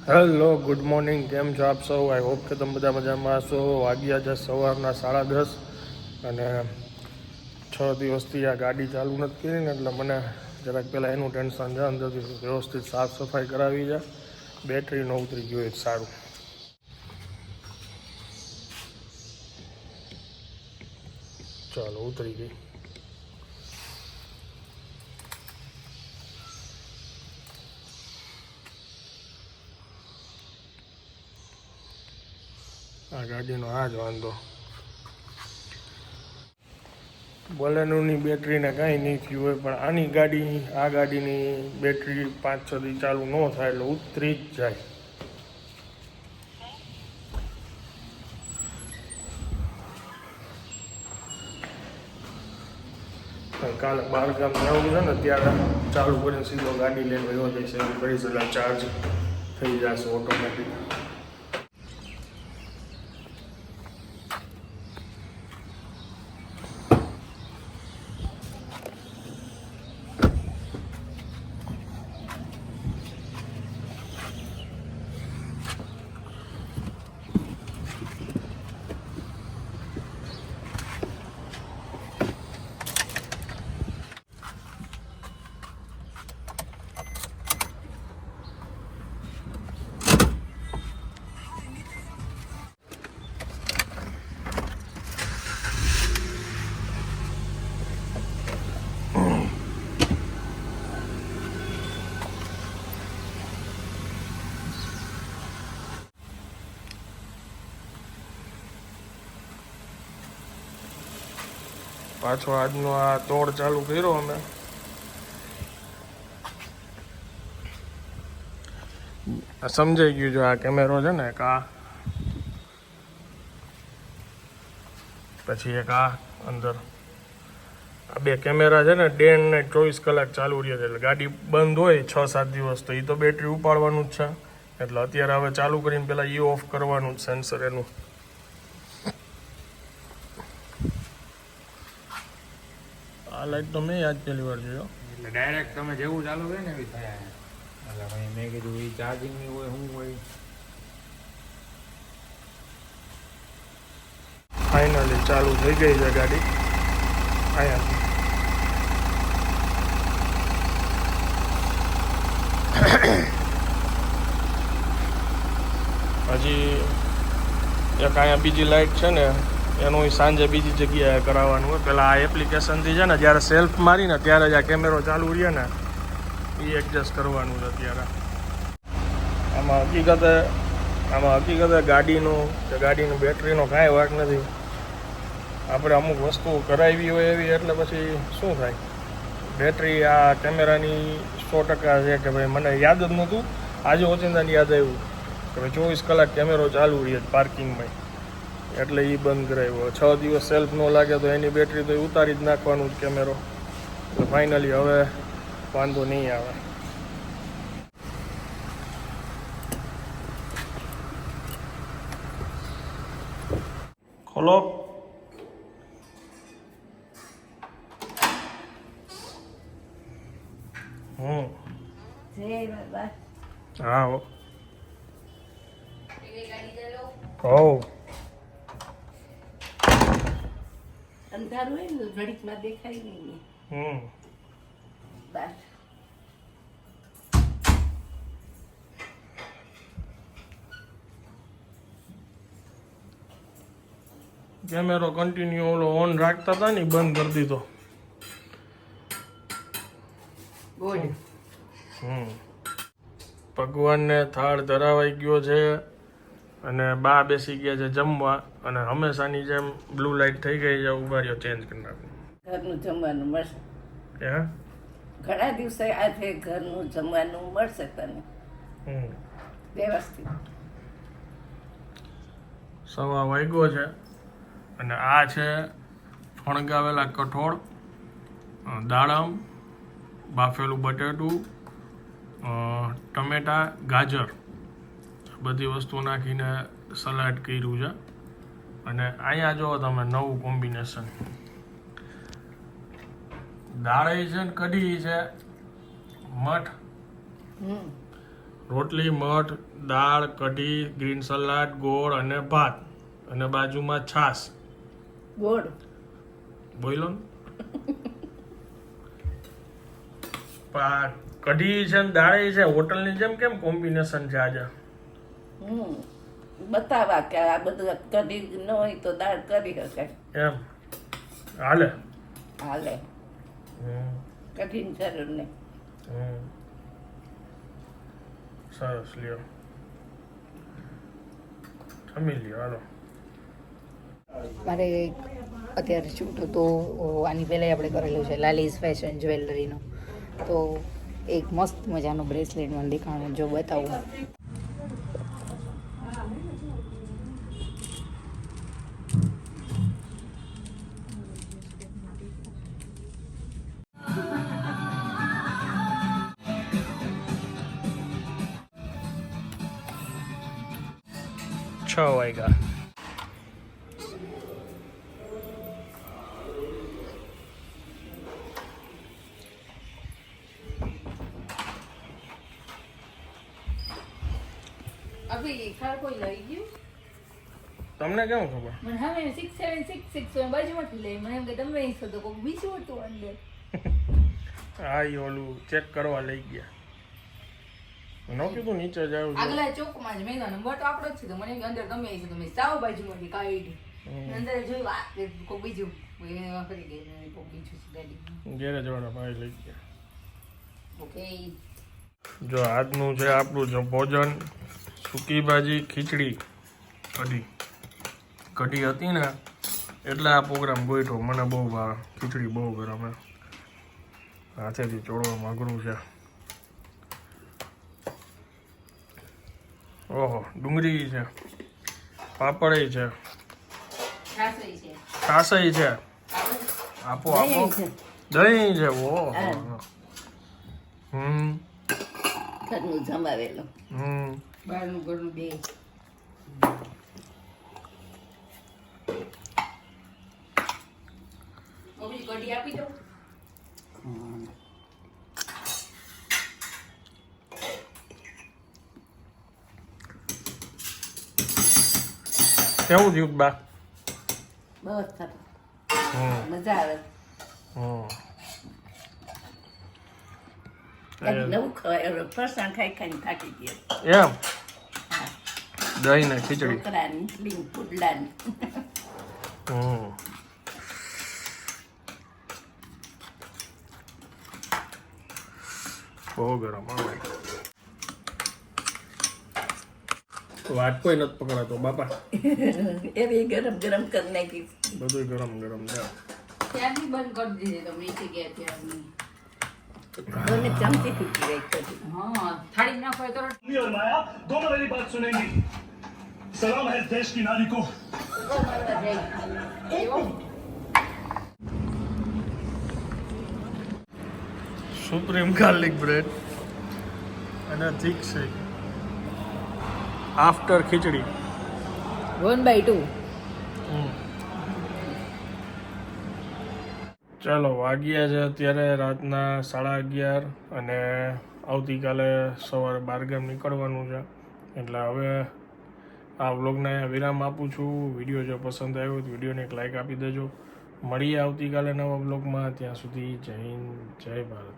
Hello good morning, કેમ છો આપ સૌ? આઈ હોપ કે તમે બધા મજામાં હશો. વાગ્યા છે સવારના 10:30 અને 6 દિવસથી આ ગાડી ચાલુ નથી કરી ને એટલે મને જરાક પહેલાં એનું ટેન્શન છે. અંદરથી વ્યવસ્થિત સાફ સફાઈ કરાવી છે. બેટરી ન ઉતરી ગયું એક સારું. ચાલો ઉતરી ગઈ. આ ગાડીનો આ જ વાંધો. બોલેરોની બેટરીને કાંઈ નહીં થયું હોય, પણ આ ગાડીની બેટરી 5-6 દી ચાલુ ન થાય એટલે ઉતરી જ જાય. કાલે બહારગામ જવું છે ને ત્યારે ચાલુ કરીને સીધો ગાડી લઈને વયો જઈશ. એવું કરીશ એટલે ચાર્જ થઈ જશે ઓટોમેટિક. 5 આજનો આ તોડ ચાલુ કર્યો અમે. સમજાઈ ગયું જો આ કેમેરો છે ને એક આ, પછી એક આ અંદર આ 2 કેમેરા છે ને ડે એન્ડ નાઇટ 24 કલાક ચાલુ રહે છે. એટલે ગાડી બંધ હોય 6-7 દિવસ તો એ તો બેટરી ઉપાડવાનું જ છે. એટલે અત્યારે હવે ચાલુ કરીને પહેલાં એ ઓફ કરવાનું જ સેન્સર એનું. આ લાઈટ તો મેં આજ પહેલી વાર જોયો. એટલે ડાયરેક્ટ તમે જેવું ચાલુ હોય ને એવી થયા. એટલે ભાઈ મેં કીધું એ ચાર્જિંગની હોય શું હોય. ફાઇનલી ચાલુ થઈ ગઈ છે ગાડી અહીંયાથી. હજી એક અહીંયા બીજી લાઇટ છે ને એનું સાંજે બીજી જગ્યાએ કરાવવાનું હોય. પહેલાં આ એપ્લિકેશનથી છે ને જ્યારે સેલ્ફ મારીને ત્યારે જ આ કેમેરો ચાલુ રહે ને એ એડજસ્ટ કરવાનું છે અત્યારે. આમાં હકીકતે ગાડીનું બેટરીનો કાંઈ વાંક નથી. આપણે અમુક વસ્તુ કરાવી હોય એવી એટલે પછી શું થાય, બેટરી આ કેમેરાની 100% છે કે ભાઈ મને યાદ જ નહોતું. આજે ઓચિંતાને યાદ આવ્યું કે ભાઈ 24 કલાક કેમેરો ચાલુ રહે પાર્કિંગમાં, એટલે એ બંધ કરાવ્યો. 6 દિવસ સેલ્ફ ન લાગે તો એની બેટરી તો ઉતારી જ નાખવાનું જ કેમેરો. એટલે ફાઇનલી હવે વાંધો નહીં આવે. ખોલો. હા હો અંધારું હોય ને ઘડીકમાં દેખાય નહીં. કેમેરો કન્ટિન્યુ ઓલો ઓન રાખતા હતા ને બંધ કરી દીધો. ભગવાનને થાળ ધરાવાઈ ગયો છે અને બા બેસી ગયા છે જમવા. અને હંમેશાની જેમ બ્લુ લાઇટ થઈ ગઈ છે. ઉભા રહ્યો, ચેન્જ કરી નાખું. ઘરનું જમવાનું મળશે. હે ઘણા દિવસે આજે ઘરનું જમવાનું મળશે તને વ્યવસ્થિત. 1:15 વાગ્યો છે અને આ છે ફણગાવેલા કઠોળ, દાડમ, બાફેલું બટેટું, ટમેટા, ગાજર બધી વસ્તુ નાખીને સલાડ કર્યું છે. અને અહીંયા જો તમે નવું કોમ્બિનેશન, દાળ છે ને કઢી છે, મઠ, રોટલી, મઠ, દાળ, કઢી, ગ્રીન સલાડ, ગોળ અને ભાત અને બાજુમાં છાશ. ગોળ બોલો ને. પણ આ કઢી છે ને દાળ છે હોટલની જેમ કેમ કોમ્બિનેશન છે આજે? બતાવા કે આ બધું કઢી ન હોય તો દાળ કરી શકાય. એમ હાલે. હાલે, હમ, કઢીની જરૂર નહીં. હમ. સરસ લ્યો, જમી લ્યો હાલો. મારે અત્યારે શૂટ હતો આની પહેલાં આપણે કરેલું છે લાલીઝ ફેશન જ્વેલરીનો, તો એક મસ્ત મજાનો બ્રેસલેટ મને દેખાણો જો બતાવું. છ વાગ્યા. અભી ખાર કોઈ લઈ ગયું તમને કેમ ખબર? મને હવે 6766 બાજુમાંથી લઈ મને એમ કે તમે અહીં છો તો કોઈ બીજું હતું અંદર. હા ઈ ઓલું ચેક કરવા લઈ ગયા. નો કીધું નીચે જાવ. આગલા ચોકમાં જ મેં કીધું નંબર તો આપણો જ છે તો મને એમ કે અંદર તમે અહીં છો તમે સાવ બાજુમાંથી કાઢી અંદર જોયું આ કોઈ બીજું ફરી ગઈ કોઈ બીજું છે ગાડી. ગેરેજ વાળા ભાઈ લઈ ગયા. ઓકે જો આજનું છે આપણું જો ભોજન, સૂકી ભાજી, ખીચડી, કઢી. કઢી હતી ને એટલે આ પ્રોગ્રામ ગોઠવો. મને બહુ ભાવે ખીચડી, બહુ ગરમ. હાથેથી ચોળવામાં અઘરું છે. ઓહો, ડુંગળી છે, પાપડ છે, છાસઈ છે છાસઈ છે. આપો આપો. દહીં છે. ઓહો. ઘરનું જમાવેલું. બહારનું ઘરનું બે. કઢી આપી દો. કેવું થયું બા? બસ થતું. હમ મજા આવે. હમ. કંઈક નવું ખવાય. ફરસાણ ખાઈ ખાઈને થાકી ગયા. એમ દહીં ને ખીચડી. છોકરાની લીંગ પુડલાની. હમ. બહુ ગરમ આવે. વાત કોઈ નથી પકડાતો બાપા. એવી ગરમ ગરમ કરી નાખી. બધું ગરમ ગરમ છે. ત્યાંથી બંધ કરી દીધી તમે નીચે ગયા ત્યાંની. મને ચમચીથી પીવાય કરી. હા થાળી નાખો તો और माया दोनों मेरी बात सुनेंगी। सलाम है देश की नारी को। સુપ્રીમ ગાર્લિક બ્રેડ અને થીક શેક આફ્ટર ખીચડી. 1/2. ચાલો વાગ્યા છે અત્યારે રાતના 11:30 અને આવતીકાલે સવારે 12 ગામ નીકળવાનું છે. એટલે હવે આ વ્લોગને અહીંયા વિરામ આપું છું. વિડીયો જો પસંદ આવ્યો તો વિડીયોને એક લાઈક આપી દેજો. મળીએ આવતીકાલે નવા વ્લોગમાં. ત્યાં સુધી જય હિન્દ, જય ભારત.